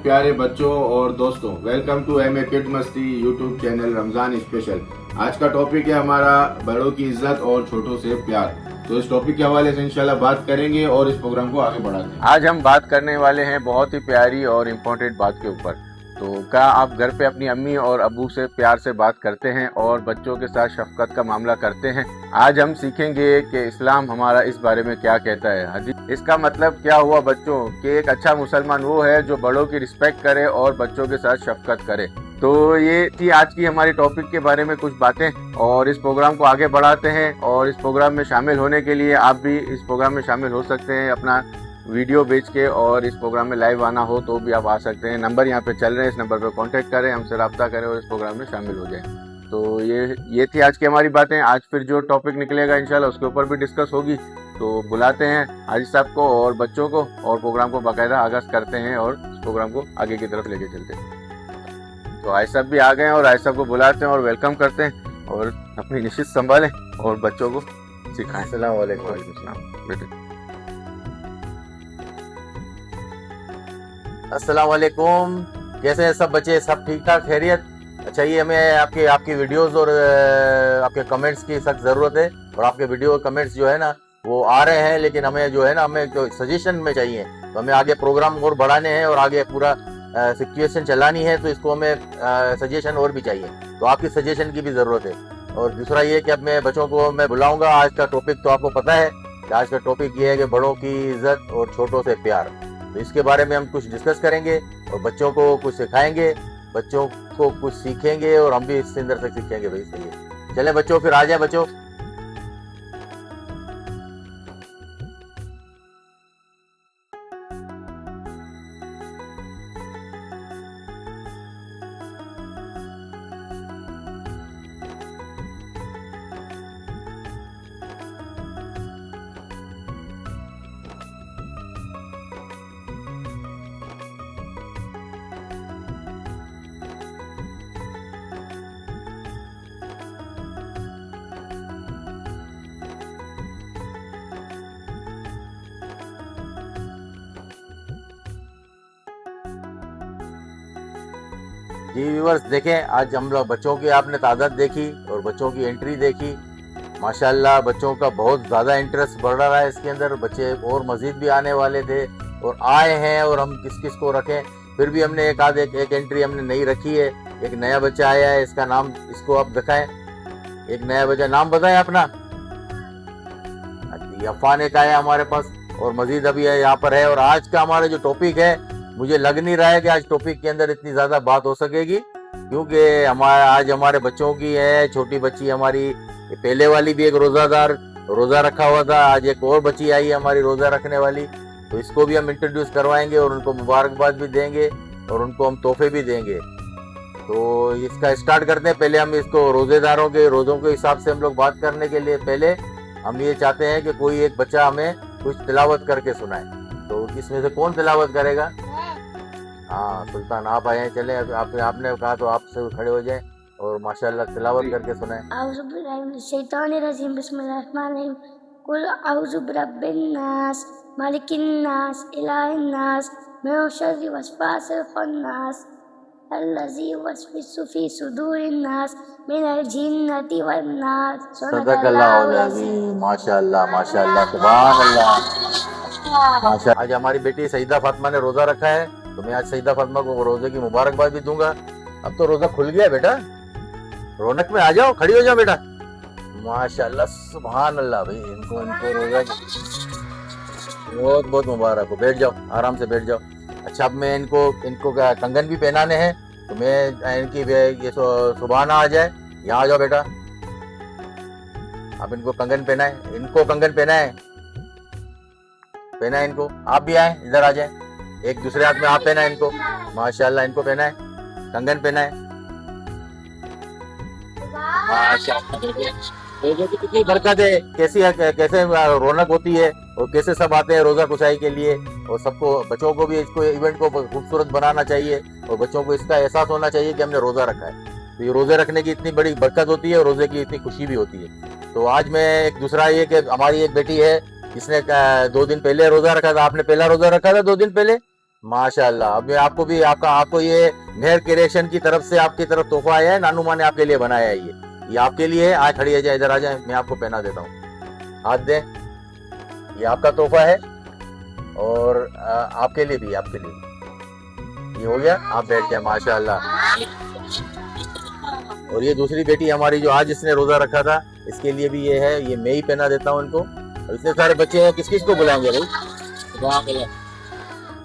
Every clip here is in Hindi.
प्यारे बच्चों और दोस्तों, welcome to M A kid Masti YouTube channel Ramzan special. आज का टॉपिक है हमारा बड़ों की इज्जत और छोटों से प्यार। तो इस टॉपिक के हवाले से इंशाल्लाह बात करेंगे और इस प्रोग्राम को आगे बढ़ाते हैं। आज हम बात करने वाले हैं बहुत ही प्यारी और इम्पोर्टेंट बात के ऊपर। तो क्या आप घर पे अपनी अम्मी और अब्बू से प्यार से बात करते हैं और बच्चों के साथ शफकत का मामला करते हैं? आज हम सीखेंगे कि इस्लाम हमारा इस बारे में क्या कहता है। हदीस इसका मतलब क्या हुआ बच्चों कि एक अच्छा मुसलमान वो है जो बड़ों की रिस्पेक्ट करे और बच्चों के साथ शफकत करे। तो ये थी आज की हमारी टॉपिक के बारे में कुछ बातें, और इस प्रोग्राम को आगे बढ़ाते हैं। और इस प्रोग्राम में शामिल होने के लिए आप भी इस प्रोग्राम में शामिल हो सकते हैं अपना वीडियो बेच के, और इस प्रोग्राम में लाइव आना हो तो भी आप आ सकते हैं। नंबर यहाँ पे चल रहे हैं, इस नंबर पे कांटेक्ट करें, हमसे रब्ता करें और इस प्रोग्राम में शामिल हो जाएं। तो ये थी आज की हमारी बातें। आज फिर जो टॉपिक निकलेगा इंशाल्लाह उसके ऊपर भी डिस्कस होगी। तो बुलाते हैं हाजी साहब को और बच्चों को, और प्रोग्राम को बाकायदा आगाज करते हैं और इस प्रोग्राम को आगे की तरफ लेके चलते हैं। तो हाजी साहब भी आ गए हैं और हाजी साहब को बुलाते हैं और वेलकम करते हैं, और अपनी नशिस्त संभालें और बच्चों को सिखाएं। अस्सलाम वालेकुम बेटे। अस्सलाम वालेकुम। कैसे हैं सब बच्चे? सब ठीक ठाक, खैरियत? अच्छा, ये हमें आपकी वीडियोस और आपके कमेंट्स की सख्त ज़रूरत है। और आपके वीडियो कमेंट्स जो है ना वो आ रहे हैं, लेकिन हमें जो है ना हमें जो सजेशन में चाहिए। तो हमें आगे प्रोग्राम और बढ़ाने हैं और आगे पूरा सिचुएशन चलानी है, तो इसको हमें सजेशन और भी चाहिए। तो आपकी सजेशन की भी ज़रूरत है। और दूसरा ये कि अब मैं बच्चों को मैं बुलाऊँगा। आज का टॉपिक तो आपको पता है कि आज का टॉपिक ये है कि बड़ों की इज्जत और छोटों से प्यार। तो इसके बारे में हम कुछ डिस्कस करेंगे और बच्चों को कुछ सिखाएंगे, बच्चों को कुछ सीखेंगे और हम भी इससे अंदर से सीखेंगे। भाई सही है, चले बच्चों फिर आ जाए बच्चों। जी व्यूअर्स, देखें आज हम लोग बच्चों की आपने तादाद देखी और बच्चों की एंट्री देखी। माशाल्लाह बच्चों का बहुत ज़्यादा इंटरेस्ट बढ़ रहा है इसके अंदर। बच्चे और मज़ीद भी आने वाले थे और आए हैं, और हम किस किस को रखें। फिर भी हमने एक एंट्री हमने नहीं रखी है। एक नया बच्चा आया है, इसका नाम इसको आप दिखाएं। एक नया बच्चा, नाम बताएं अपना। अफान एक आया हमारे पास, और मज़ीद अभी यहाँ पर है। और आज का हमारा जो टॉपिक है, मुझे लग नहीं रहा है कि आज टॉपिक के अंदर इतनी ज़्यादा बात हो सकेगी, क्योंकि आज हमारे बच्चों की है। छोटी बच्ची हमारी, पहले वाली भी एक रोज़ा रखा हुआ था। आज एक और बच्ची आई है हमारी रोज़ा रखने वाली। तो इसको भी हम इंट्रोड्यूस करवाएंगे और उनको मुबारकबाद भी देंगे और उनको हम तोहफे भी देंगे। तो इसका स्टार्ट करते हैं। पहले हम इसको रोज़ेदारों के रोज़ों के हिसाब से हम लोग बात करने के लिए पहले हम ये चाहते हैं कि कोई एक बच्चा हमें कुछ तिलावत करके सुनाए। तो इसमें से कौन तिलावत करेगा? हाँ, सुल्तान आप आए हैं। चले, आपने कहा तो आप से खड़े हो जाएं और माशाल्लाह तिलावत करके सुनाएं। औज़ु बिल्लाहि मिनश शैतानिर रजीम, बिस्मिल्लाहिर रहमानिर रहीम। कुल औज़ु बिरब्बिन नास, मालिकिन नास, इलाहिन नास, मिन शर्रि वसवासिल खन्नास, अल्लज़ी युवस्विसु फी सुदूरिन नास, मिनल जिन्नति वन नास। सदक़ल्लाहुल अज़ीम। माशाल्लाह माशाल्लाह, सुभान अल्लाह। माशाल्लाह। आज हमारी बेटी सईदा फातिमा ने रोज़ा रखा है, तो मैं आज सईदा फातिमा को रोज़े की मुबारकबाद भी दूंगा। अब तो रोज़ा खुल गया बेटा, रौनक में आ जाओ, खड़ी हो जाओ बेटा। माशाल्लाह, सुभान अल्लाह। भाई इनको रोज़ा बहुत बहुत मुबारक हो। बैठ जाओ, आराम से बैठ जाओ। अच्छा, अब मैं इनको कंगन भी पहनाने हैं, तो मैं इनकी ये सुभाना आ जाए। यहाँ आ जाओ बेटा, अब इनको कंगन पहनाए। पहनाए इनको। आप भी आए, इधर आ जाए। एक दूसरे हाथ में आप पहनाए इनको। माशाल्लाह, इनको पहनाए, कंगन पहनाए। कितनी बरकत है, कैसे रौनक होती है, और कैसे सब आते हैं रोजा कुशाई के लिए। और सबको, बच्चों को भी इसको इवेंट को खूबसूरत बनाना चाहिए, और बच्चों को इसका एहसास होना चाहिए कि हमने रोजा रखा है। तो ये रोजे रखने की इतनी बड़ी बरकत होती है और रोजे की इतनी खुशी भी होती है। तो आज मैं एक दूसरा ये कि हमारी एक बेटी है, इसने 2 दिन पहले रोजा रखा था। आपने पहला रोजा रखा था 2 दिन पहले, माशाल्लाह। अब आपको भी आपको ये मेहर क्रिएशन की तरफ से आपकी तरफ तोहफा आया है, नानू माँ ने आपके लिए बनाया है। ये आपके लिए है। आज खड़ी है, जाए इधर आ जाए, मैं आपको पहना देता हूँ। हाथ दें, ये आपका तोहफा है और आपके लिए भी, आपके लिए भी। ये हो गया, आप बैठ जाए। माशाल्लाह। और ये दूसरी बेटी हमारी जो आज इसने रोजा रखा था, इसके लिए भी ये है, ये मैं ही पहना देता हूँ इनको। और इतने सारे बच्चे हैं, किस किस को बुलाएंगे भाई?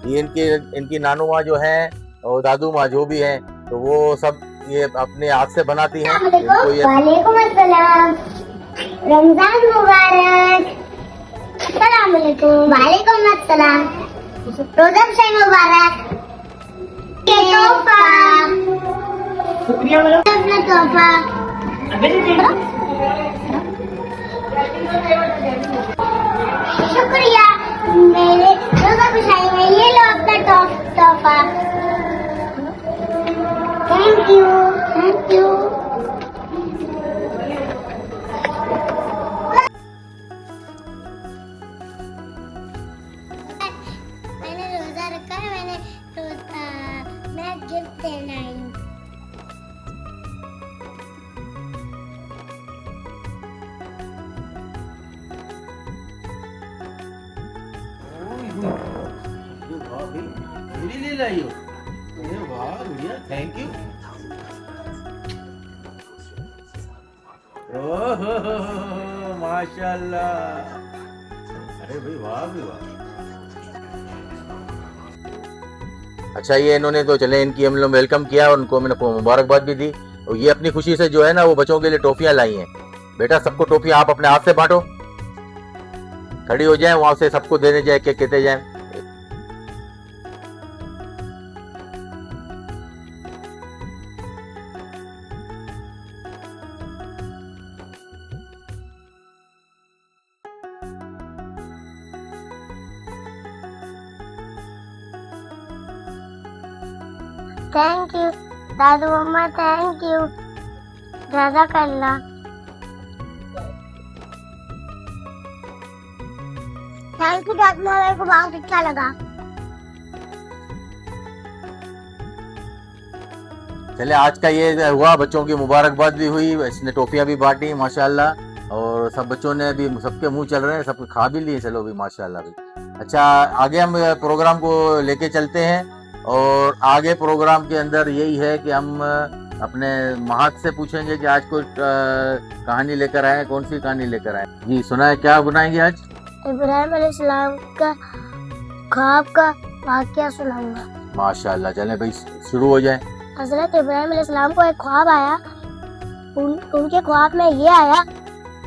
ये इनकी नानू माँ जो है और दादू माँ जो भी हैं, तो वो सब ये अपने हाथ से बनाती हैं। इनको ये वालेकुम अस्सलाम, रमजान मुबारक। अस्सलाम वालेकुम। वालेकुम अस्सलाम, रोजा शे मुबारक। ये तोहफा, शुक्रिया मैडम। अपना तोहफा। शुक्रिया मेरे रोजा खुशाई में, ये लो अपना तोहफा। Thank you, thank you. मैंने रोजा रखा है, मैं गिफ्ट देना आई हूँ। मेरे लिए लाई हो? अरे वाह भैया, थैंक यू। ओह माशाल्लाह। अरे भाई वाह भी वाह। अच्छा, ये इन्होंने तो चले, इनकी हम लोग वेलकम किया और उनको मैंने मुबारकबाद भी दी। और ये अपनी खुशी से जो है ना, वो बच्चों के लिए टॉफियां लाई हैं। बेटा, सबको टॉफियां आप अपने हाथ से बांटो। खड़ी हो जाए, वहां से सबको देने जाए, केक कहते जाए। थैंक यू दादू मम्मा, थैंक यू। जज़ाकल्लाह। थैंक यू दादू मम्मा, मेरे को बहुत अच्छा लगा। चले, आज का ये हुआ, बच्चों की मुबारकबाद भी हुई, इसने टॉफियां भी बांटी माशाल्लाह। और सब बच्चों ने भी, सबके मुंह चल रहे हैं, सब खा भी लिए। चलो भी माशाल्लाह भी। अच्छा, आगे हम प्रोग्राम को लेके चलते हैं। और आगे प्रोग्राम के अंदर यही है कि हम अपने महत से पूछेंगे कि आज कोई कहानी लेकर आए, कौन सी कहानी लेकर आए। जी सुनाए, क्या बनाएंगे आज? इब्राहिम अलैहिस्सलाम का ख्वाब का वाकया सुनाऊंगा। माशाल्लाह। चलें भाई, शुरू हो जाए। हजरत इब्राहिम अलैहिस्सलाम को एक ख्वाब आया। उनके ख्वाब में ये आया,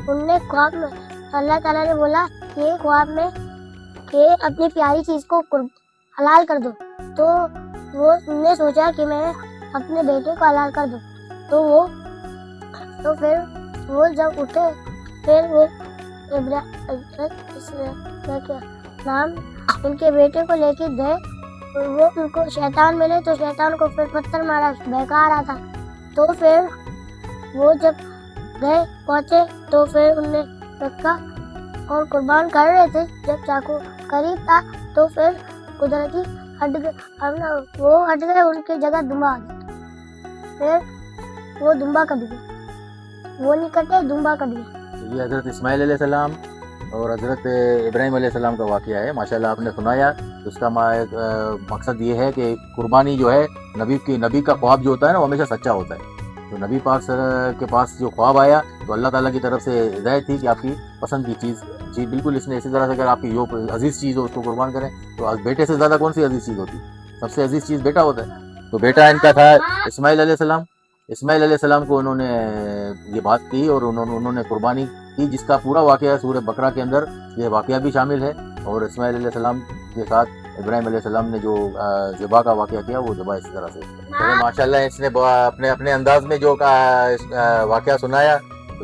उनने ख्वाब में अल्लाह ताला ने बोला कि ख्वाब में कि अपनी प्यारी चीज को हलाल कर दो। तो वो उनने सोचा कि मैं अपने बेटे को हलाल कर दूं। तो फिर वो जब उठे, फिर वो नाम उनके बेटे को लेके गए। वो उनको शैतान मिले, तो शैतान को फिर पत्थर मारा, बहका रहा था। तो फिर वो जब गए पहुंचे, तो फिर उनने रखा और कुर्बान कर रहे थे। जब चाकू करीब था, तो फिर कुदरती वो हट गए, उनकी जगह दुम्बा आ गया। फिर वो दुम्बा कट गया, वो नहीं कटे, दुम्बा कट गया। ये हजरत इस्माइल अलैहिस्सलाम और हजरत इब्राहिम अलैहिस्सलाम का वाकया है। माशाल्लाह आपने सुनाया। उसका मकसद ये है कि कुर्बानी जो है, नबी का ख्वाब जो होता है ना, वो हमेशा सच्चा होता है। तो नबी पाक के पास जो ख्वाब आया, तो अल्लाह ताला की तरफ से हिदायत थी कि आपकी पसंद की चीज़ बिल्कुल इसने इसी तरह से, अगर आपकी जो अजीज़ चीज़ हो उसको कुर्बान करें। तो बेटे से ज़्यादा कौन सी अजीज़ चीज़ होती है? सबसे अजीज़ चीज़ बेटा होता है। तो बेटा इनका था इस्माइल अलैहिस्सलाम। इस्माइल अलैहिस्सलाम को उन्होंने ये बात की और उन्होंने कुर्बानी की, जिसका पूरा वाकया सूरह बकरा के अंदर ये वाकया भी शामिल है। और इस्माइल अलैहिस्सलाम के साथ इब्राहिम अलैहिस्सलाम ने जो ज़िबा का वाकया किया, वो ज़िबा इसी तरह से। तो माशाल्लाह इसने अपने अंदाज में जो वाकया सुनाया,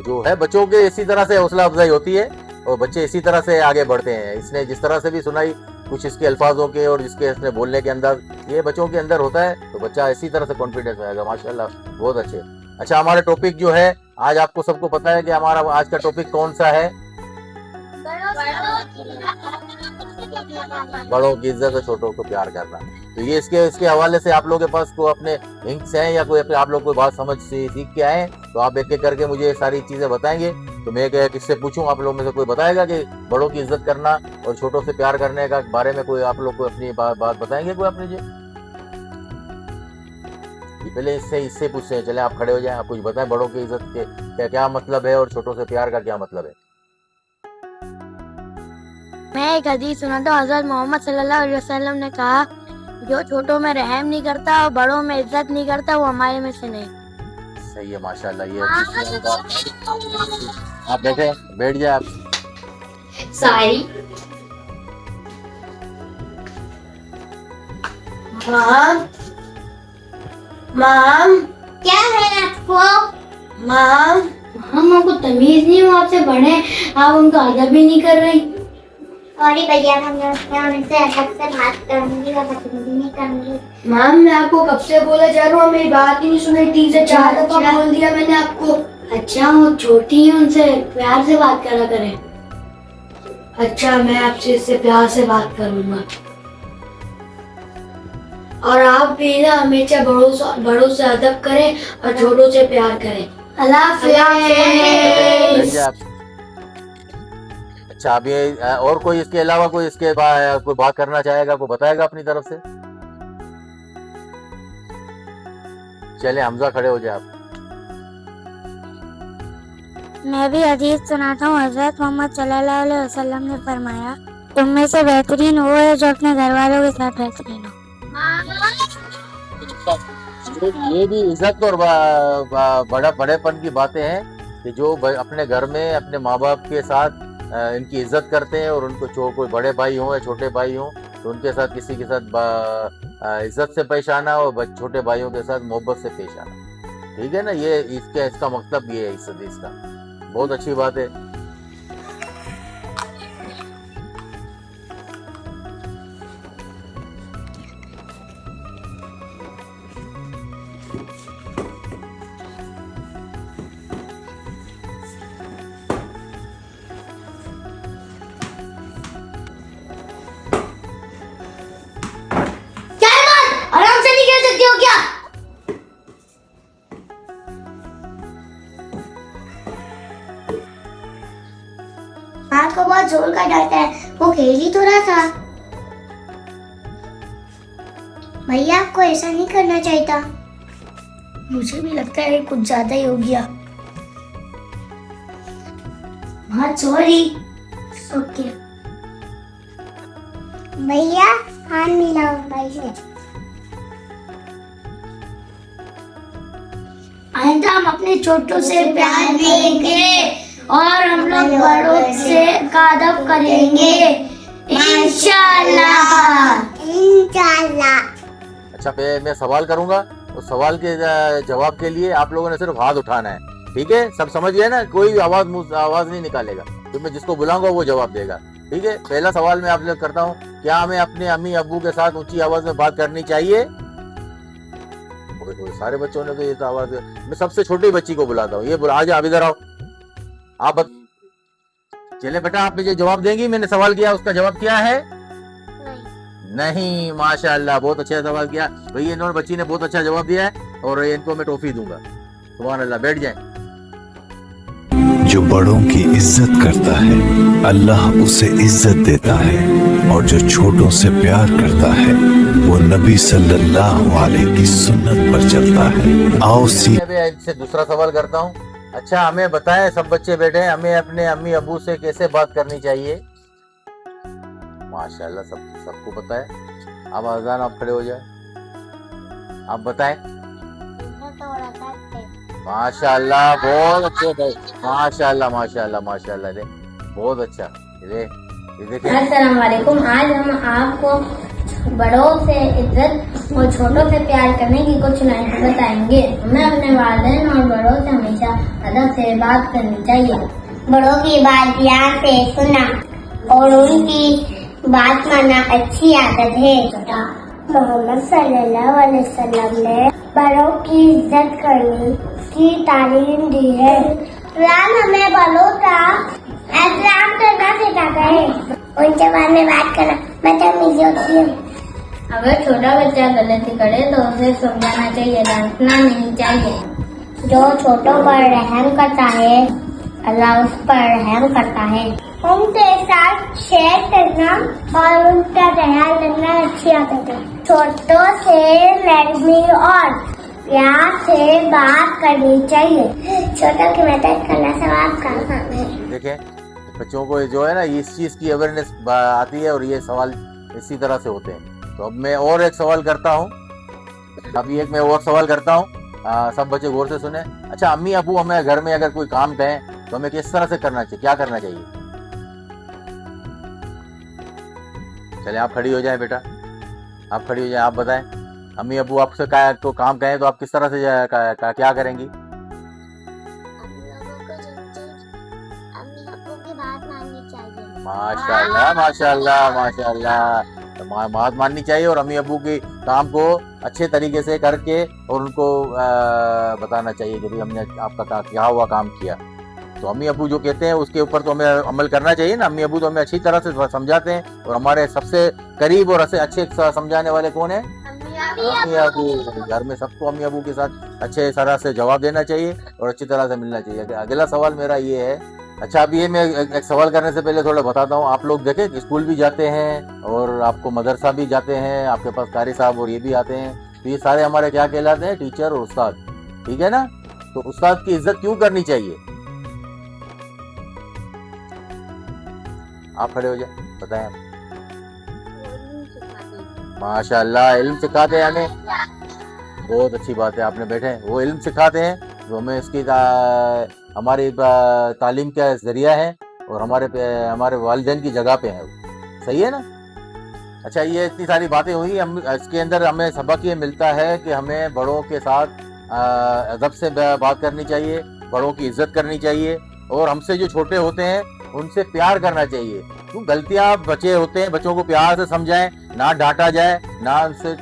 जो है बच्चों के इसी तरह से हौसला अफजाई होती है और बच्चे इसी तरह से आगे बढ़ते हैं। इसने जिस तरह से भी सुनाई, कुछ इसके अल्फाजों के और जिसके इसने बोलने के अंदाज, ये बच्चों के अंदर होता है, तो बच्चा इसी तरह से कॉन्फिडेंस आएगा। माशाल्लाह, बहुत अच्छे। अच्छा, हमारा टॉपिक जो है आज, आपको सबको पता है कि हमारा आज का टॉपिक कौन सा है? बड़ों की इज्जत और छोटों को प्यार करना। तो ये इसके हवाले से आप लोगों के पास को अपने लिंक्स हैं या कोई अपने आप लोग कोई बात समझ से सीख के आए तो आप एक एक करके मुझे सारी चीजें बताएंगे। तो मैं किससे पूछूं, आप लोग में से कोई बताएगा कि बड़ों की इज्जत करना और छोटों से प्यार करने का बारे में कोई आप लोग को अपनी बात बताएंगे कोई अपनी जी? पहले इससे पूछते हैं, चले आप खड़े हो जाएं, आप कुछ बताएं बड़ों की इज्जत के क्या मतलब है और छोटों से प्यार का क्या मतलब है। मैं एक हदीस सुना था, हजरत मोहम्मद सल्लल्लाहु अलैहि वसल्लम ने कहा, जो छोटों में रहम नहीं करता और बड़ों में इज्जत नहीं करता वो हमारे में से नहीं। सही है, माशाल्लाह। ये आप बैठ जाए आप। सारी माम क्या है आपको? माम हमको तमीज नहीं हुआ, आपसे बड़े आप उनका अदब भी नहीं कर रही। और भैया मैं उनसे अदब से बात करूंगी और बदतमीजी नहीं करूंगी। मैम मैं आपको कब से बोला जा रहा हूँ, मेरी बात ही नहीं सुनी, 3 से 4 दफा बोल दिया मैंने आपको। अच्छा वो छोटी है, उनसे प्यार से बात करा करें। अच्छा मैं आपसे इससे प्यार से बात करूंगा। और आप भी ना हमेशा बड़ों से अदब करें और छोटों से प्यार करें। अल्लाह हाफिज़। अच्छा अभी और कोई इसके अलावा कोई कोई बात करना चाहेगा, कोई बताएगा अपनी तरफ से? चले हमजा खड़े हो जाए आप। मैं भी हदीस सुनाता हूँ, हजरत मोहम्मद सल्लल्लाहु अलैहि वसल्लम ने फरमाया, तुम में से बेहतरीन वो है जो अपने घर वालों के साथ बेहतरीन हो। ये भी इज्जत और बड़ेपन की बातें हैं कि जो अपने घर में अपने माँ बाप के साथ इनकी इज्जत करते हैं और उनको कोई बड़े भाई हों या छोटे भाई हों तो उनके साथ किसी के साथ इज्जत से पेश आना और छोटे भाइयों के साथ मोहब्बत से पेश आना। ठीक है ना, ये इसका मतलब ये है इस हदीस का। बहुत अच्छी बात है। आराम से नहीं कर सकती हो क्या? माँ को बहुत जोर का डरता है, वो खेल ही तो रहा था। भैया आपको ऐसा नहीं करना चाहिए था। मुझे भी लगता है कुछ ज्यादा ही हो गया। बहुत सॉरी। ओके भैया हाथ मिलाओ भाई से। आइंदा हम अपने छोटों से प्यार करेंगे और हम लोग बड़ों से का अदब करेंगे इंशाल्लाह। इंशाल्लाह। अच्छा मैं सवाल करूंगा, उस सवाल के जवाब के लिए आप लोगों ने सिर्फ हाथ उठाना है। ठीक है, सब समझ गए ना? कोई भी आवाज नहीं निकालेगा, तो मैं जिसको बुलाऊंगा वो जवाब देगा। ठीक है, पहला सवाल मैं आपसे करता हूँ, क्या हमें अपने अम्मी अब्बू के साथ ऊंची आवाज में बात करनी चाहिए? सारे बच्चों ने तो ये तो आवाज। मैं सबसे छोटी बच्ची को बुलाता हूँ, ये बुला, आज आप इधर आओ। आप चले बेटा, आप मुझे जवाब देंगी? मैंने सवाल किया, उसका जवाब क्या है? नहीं। माशाअल्लाह, बहुत अच्छा सवाल किया भैया। इन्होंने बच्ची ने बहुत अच्छा जवाब दिया है और इनको मैं टॉफी दूंगा। सुभान अल्लाह, बैठ जाएं। जो बड़ों की इज्जत करता है अल्लाह उसे इज्जत देता है, और जो छोटों से प्यार करता है वो नबी सल्लल्लाहु अलैहि की सुन्नत पर चलता है। आओ मैं इनसे दूसरा सवाल करता हूँ। अच्छा हमें बताएं, सब बच्चे बैठे हैं, हमें अपने अम्मी अब्बू से कैसे बात करनी चाहिए? माशाल्लाह, सबको पता है। अब अजान, आप खड़े हो जाए, आप बताएं। माशाल्लाह, बहुत अच्छे भाई, माशाल्लाह माशाल्लाह माशाल्लाह, बहुत अच्छा। ये देखिए। अस्सलाम वालेकुम। आज हम आपको बड़ों से इज्जत और छोटों से प्यार करने की कुछ लाइनें बताएंगे। हमें अपने वालिदैन और बड़ों से हमेशा अदब से बात करनी चाहिए। बड़ों की बात ध्यान से सुनना और उनकी बात मानना अच्छी आदत है। मोहम्मद सल्लल्लाहु अलैहि वसल्लम ने बड़ों की इज्जत करने की तालीम दी है। कुरान हमें बड़ों का सलाम करना सिखाता है, उनके बारे में बात करना बदतमीजी होती है। अगर छोटा बच्चा गलती करे तो उसे समझाना चाहिए, डांटना नहीं चाहिए। जो छोटों पर रहम करता है अल्लाह उस पर रहम करता है। उनके साथ शेयर करना और उनका ख्याल रखना अच्छी आदत है। छोटों से नरमी और प्यार से बात करनी चाहिए। छोटों की मदद करना सवाब का काम है। देखें बच्चों को जो है ना इस चीज की अवेयरनेस आती है और ये सवाल इसी तरह से होते हैं। तो अब मैं और एक सवाल करता हूँ, अभी एक मैं और सवाल करता हूँ, सब बच्चे गौर से सुने। अच्छा अम्मी अबू हमें घर में अगर कोई काम कहें तो हमें किस तरह से करना चाहिए, क्या करना चाहिए? चले आप खड़ी हो जाए बेटा, आप खड़ी हो जाए, आप बताएं। अम्मी अबू आपसे तो काम कहें तो आप किस तरह से क्या करेंगी? अम्मी अब्बू की बात माननी चाहिए। माशाल्लाह माशाल्लाह माशाल्लाह, बात माननी चाहिए और अम्मी अबू की काम को अच्छे तरीके से करके और उनको बताना चाहिए कि भाई हमने आपका क्या हुआ काम किया। तो अम्मी अबू जो कहते हैं उसके ऊपर तो हमें अमल करना चाहिए ना। अम्मी अबू तो हमें अच्छी तरह से समझाते हैं और हमारे सबसे करीब और अच्छे समझाने वाले कौन है? अम्मी अबू। घर में सबको अम्मी अबू के साथ अच्छे तरह से जवाब देना चाहिए और अच्छी तरह से मिलना चाहिए। अगला सवाल मेरा ये है, अच्छा अभी ये मैं एक सवाल करने से पहले थोड़ा बताता हूँ। आप लोग देखें स्कूल भी जाते हैं और आपको मदरसा भी जाते हैं, आपके पास कारी साहब और ये भी आते हैं, तो ये सारे हमारे क्या कहलाते हैं? टीचर और उस्ताद, ठीक है ना। तो उस्ताद की इज्जत क्यों करनी चाहिए? आप खड़े हो जाए, बताएं आप। माशाल्लाह इल्म सिखाते हैं हमें, बहुत अच्छी बात है, आपने बैठे हैं। वो इल्म सिखाते हैं जो हमें इसकी हमारी तालीम का जरिया है और हमारे वालिदैन की जगह पे है, सही है ना। अच्छा ये इतनी सारी बातें हुई, हम इसके अंदर हमें सबक ये मिलता है कि हमें बड़ों के साथ अदब से बात करनी चाहिए, बड़ों की इज्जत करनी चाहिए और हमसे जो छोटे होते हैं उनसे प्यार करना चाहिए। तो गलतियां बच्चे होते हैं, बच्चों को प्यार से समझाएं, ना डांटा जाए, ना उनसे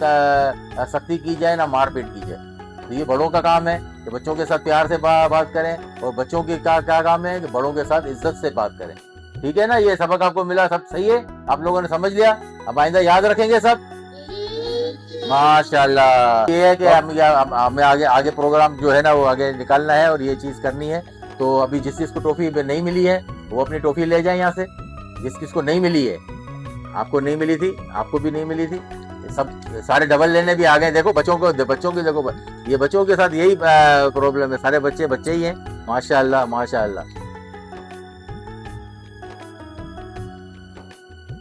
सख्ती की जाए, ना मारपीट की जाए। तो ये बड़ों का काम है कि बच्चों के साथ प्यार से बात करें और बच्चों की क्या काम है कि बड़ों के साथ इज्जत से बात करें, ठीक है ना। ये सबक आपको मिला, सब सही है, आप लोगों ने समझ लिया, अब आइंदा याद रखेंगे सब। माशाल्लाह। ये है कि हमें आगे प्रोग्राम जो है ना वो आगे निकालना है और ये चीज करनी है। तो अभी जिस चीज को टॉफी नहीं मिली है वो अपनी टॉफी ले जाए यहाँ से। जिस किस को नहीं मिली है, आपको नहीं मिली थी, आपको भी नहीं मिली थी, सब सारे डबल लेने भी आ गए। देखो बच्चों की देखो, ये बच्चों के साथ यही प्रॉब्लम है, सारे बच्चे ही हैं। माशाल्लाह माशाल्लाह।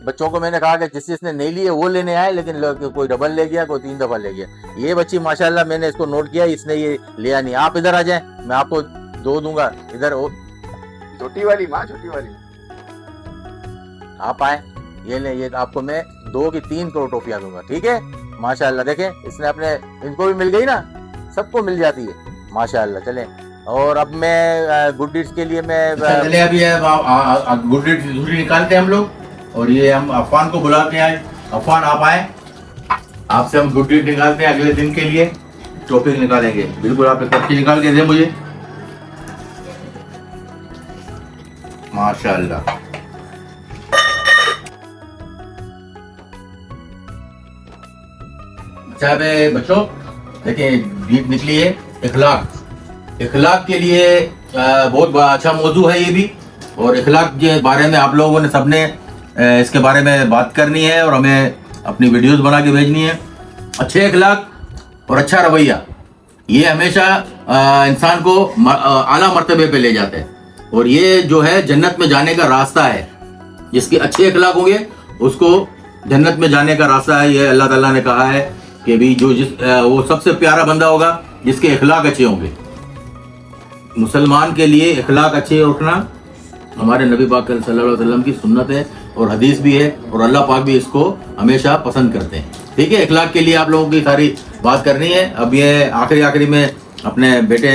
बच्चों को मैंने कहा कि जिसने नहीं लिए वो लेने आए, लेकिन कोई डबल ले गया, कोई 3 दफा ले गया। ये बच्ची माशाल्लाह मैंने इसको नोट किया, इसने ये लिया नहीं। आप इधर आ जाए, मैं आपको 2 दूंगा। इधर छोटी वाली माँ, छोटी वाली आप आए, ये ले, ये आपको मैं 2 की 3 करोड़ टॉफियां दूंगा, ठीक है। माशाल्लाह देखें इसने अपने, इनको भी मिल गई ना, सबको मिल जाती है माशाल्लाह। चले और अब मैं गुड डीड्स के लिए मैं चले अभी गुड डीड्स दूसरी निकालते हैं हम लोग और ये हम अफान को बुलाते हैं। अफान आप आए, आपसे हम गुड डीड निकालते हैं अगले दिन के लिए, टॉपिक निकालेंगे। बिल्कुल आप एक पर्ची निकाल के दे मुझे। माशाल्लाह। अच्छा बच्चों देखिए गीत निकली है इखलाक के लिए बहुत अच्छा मौजू है ये भी, और इखलाक के बारे में आप लोगों ने सबने इसके बारे में बात करनी है और हमें अपनी वीडियोस बना के भेजनी है। अच्छे इखलाक और अच्छा रवैया ये हमेशा इंसान को आला मर्तबे पे ले जाते हैं और ये जो है जन्नत में जाने का रास्ता है। जिसके अच्छे इखलाक होंगे उसको जन्नत में जाने का रास्ता है। ये अल्लाह ताला ने कहा है कि भी वो सबसे प्यारा बंदा होगा जिसके इखलाक अच्छे होंगे। मुसलमान के लिए इखलाक अच्छे रखना हमारे नबी पाक सल्लल्लाहु अलैहि वसल्लम की सुन्नत है और हदीस भी है और अल्लाह पाक भी इसको हमेशा पसंद करते हैं। ठीक है, इखलाक के लिए आप लोगों की सारी बात करनी है। अब ये आखिरी में अपने बेटे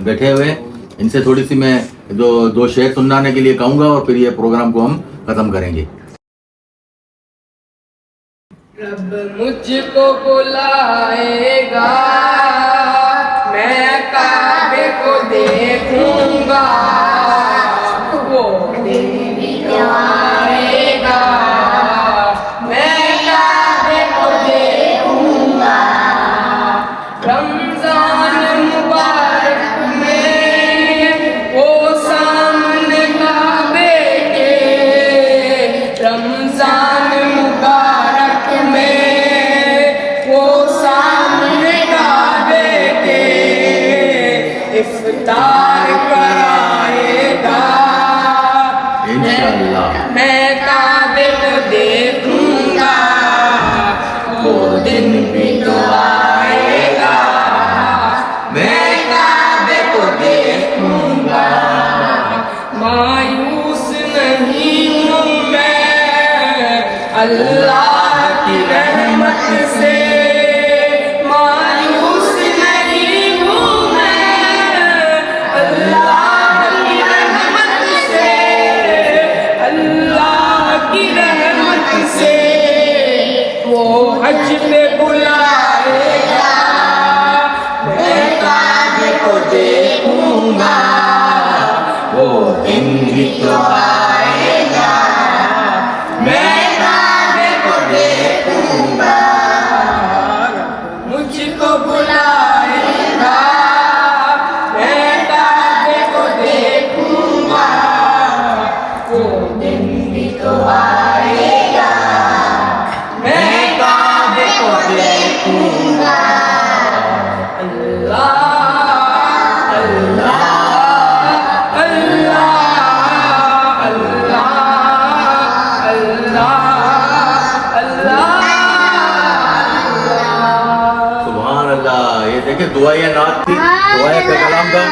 बैठे हुए, इनसे थोड़ी सी मैं दो शेर सुनाने के लिए कहूँगा और फिर ये प्रोग्राम को हम खत्म करेंगे। रब मुझको बुलाएगा, मैं काबे को देखूंगा, वो इफ्तार कराएगा। इंशाअल्लाह मैं काबे को देखूंगा, वो दिन भी तो आएगा। मैं काबे को देखूंगा, मायूस नहीं हूँ मैं अल्लाह की रहमत से, मायूस नहीं हूँ मैं अल्लाह की रहमत से, अल्लाह की रहमत से। वो हज पे बुलाएगा, मैं काबे को देखूंगा, वो दिन भी तो आएगा। मैं काबे को देखूंगा, मुझको बुलाएगा, मैं काबे को देखूंगा, वो दिन भी तो आएगा। मैं काबे को देखूंगा, अल्लाह अल्लाह अल्लाह अल्लाह अल्लाह अल्लाह। सुभान अल्लाह। ये देखे दुआ या नात थी, दुआ का कलाम था,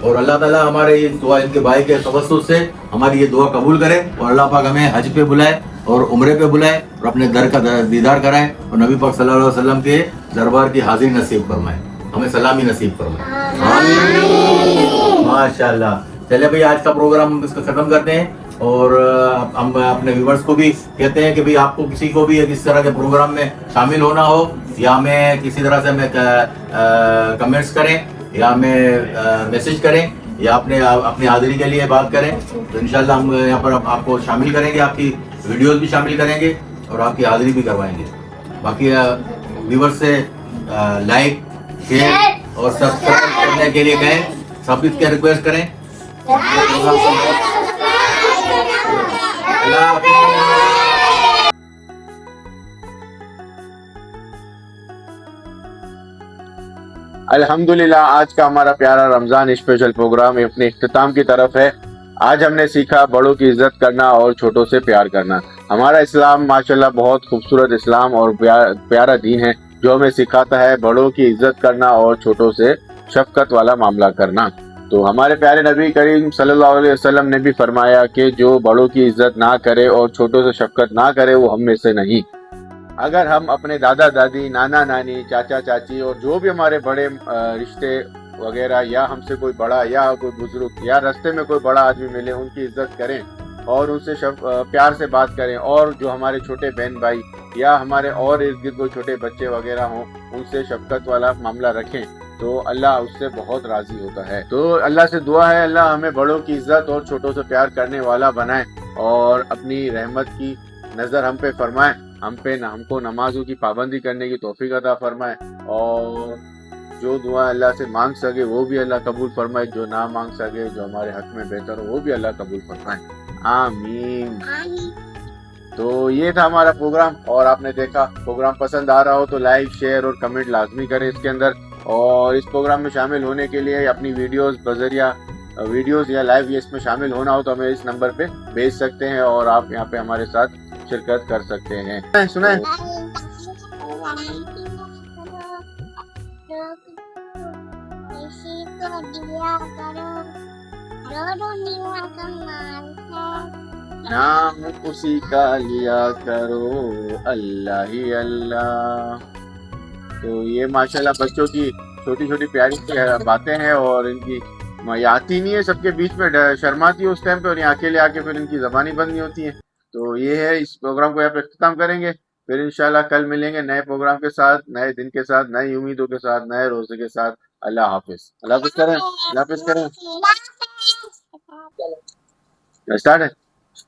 और अल्लाह ताला हमारे ये दुआ इनके भाई के तवस्सुल से हमारी ये दुआ कबूल करे, और अल्लाह पाक हमें हज पे बुलाए और उम्रे पे बुलाए और अपने दर का दीदार कराए, और नबी पाक सल्लल्लाहु अलैहि वसल्लम के दरबार की हाजिरी नसीब फरमाए, हमें सलामी नसीब फरमाए। आमीन माशाअल्लाह। चले भाई, आज का प्रोग्राम हम इसका खत्म करते हैं, और हम अपने व्यूवर्स को भी कहते हैं कि भाई आपको किसी को भी इस तरह के प्रोग्राम में शामिल होना हो, या हमें किसी तरह से हमें कमेंट्स करें, या हमें मैसेज करें, या अपनी हाजिरी के लिए बात करें, तो इंशाल्लाह हम यहाँ पर आपको शामिल करेंगे, आपकी वीडियोस भी शामिल करेंगे और आपकी हाजिरी भी करवाएंगे। बाकी व्यूवर्स से लाइक, शेयर और सब्सक्राइब करने के लिए कहें, सब इसके रिक्वेस्ट करें। अल्लाह हाफ़िज़। अल्हम्दुलिल्लाह, आज का हमारा प्यारा रमजान स्पेशल प्रोग्राम अपने इख्तिताम की तरफ है। आज हमने सीखा बड़ों की इज्जत करना और छोटों से प्यार करना। हमारा इस्लाम माशाल्लाह बहुत खूबसूरत इस्लाम और प्यारा दीन है, जो हमें सिखाता है बड़ों की इज्जत करना और छोटों से शफकत वाला मामला करना। तो हमारे प्यारे नबी करीम सल्लल्लाहु अलैहि वसल्लम ने भी फरमाया कि जो बड़ों की इज्जत ना करे और छोटों से शफकत ना करे, वो हम में से नहीं। अगर हम अपने दादा दादी, नाना नानी, चाचा चाची और जो भी हमारे बड़े रिश्ते वगैरह, या हमसे कोई बड़ा या कोई बुजुर्ग या रास्ते में कोई बड़ा आदमी मिले, उनकी इज्जत करें और उनसे प्यार से बात करें, और जो हमारे छोटे बहन भाई या हमारे और इर्द गिर्द कोई छोटे बच्चे वगैरह हों, उनसे शफकत वाला मामला रखें, तो अल्लाह उससे बहुत राजी होता है। तो अल्लाह से दुआ है, अल्लाह हमें बड़ों की इज्जत और छोटों से प्यार करने वाला बनाए, और अपनी रहमत की नज़र हम पे फरमाए, हमको नमाजों की पाबंदी करने की तौफीक अता फरमाए, और जो दुआ अल्लाह से मांग सके वो भी अल्लाह कबूल फरमाए, जो ना मांग सके, जो हमारे हक में बेहतर हो, वो भी अल्लाह कबूल फरमाए। आमीन। तो ये था हमारा प्रोग्राम, और आपने देखा प्रोग्राम पसंद आ रहा हो तो लाइक, शेयर और कमेंट लाजमी करें इसके अंदर। और इस प्रोग्राम में शामिल होने के लिए अपनी वीडियोस या लाइव इसमें शामिल होना हो तो हमें इस नंबर पे भेज सकते हैं, और आप यहाँ पे हमारे साथ शिरकत कर सकते हैं। सुना नाम उसी का लिया करो, अल्लाह ही अल्लाह। तो ये माशाल्लाह बच्चों की छोटी छोटी प्यारी बातें हैं, और इनकी आती नहीं है, सबके बीच में शर्माती है उस टाइम पे, और यहाँ अकेले आके फिर इनकी जबानी बंद नहीं होती है। तो ये है, इस प्रोग्राम को यहाँ पे इख्तिताम करेंगे, फिर इंशाल्लाह कल मिलेंगे नए प्रोग्राम के साथ, नए दिन के साथ, नई उम्मीदों के साथ, नए रोजे के साथ। अल्लाह हाफिज। अल्लाह हाफिज करें, अल्लाह हाफिज करें। स्टार्ट है।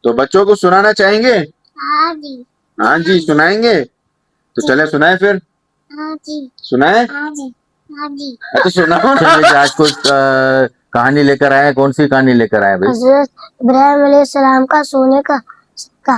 तो बच्चों को सुनाना चाहेंगे? हाँ जी। हाँ जी, सुनाएंगे। तो चले सुनाए फिर। हाँ जी। सुनाए? हाँ जी। हाँ जी। तो सुनाओ। आज कुछ कहानी लेकर आए, कौन सी कहानी लेकर आए भाई? हजरत इब्राहिम अलैहिस्सलाम का सोने का सिक्का।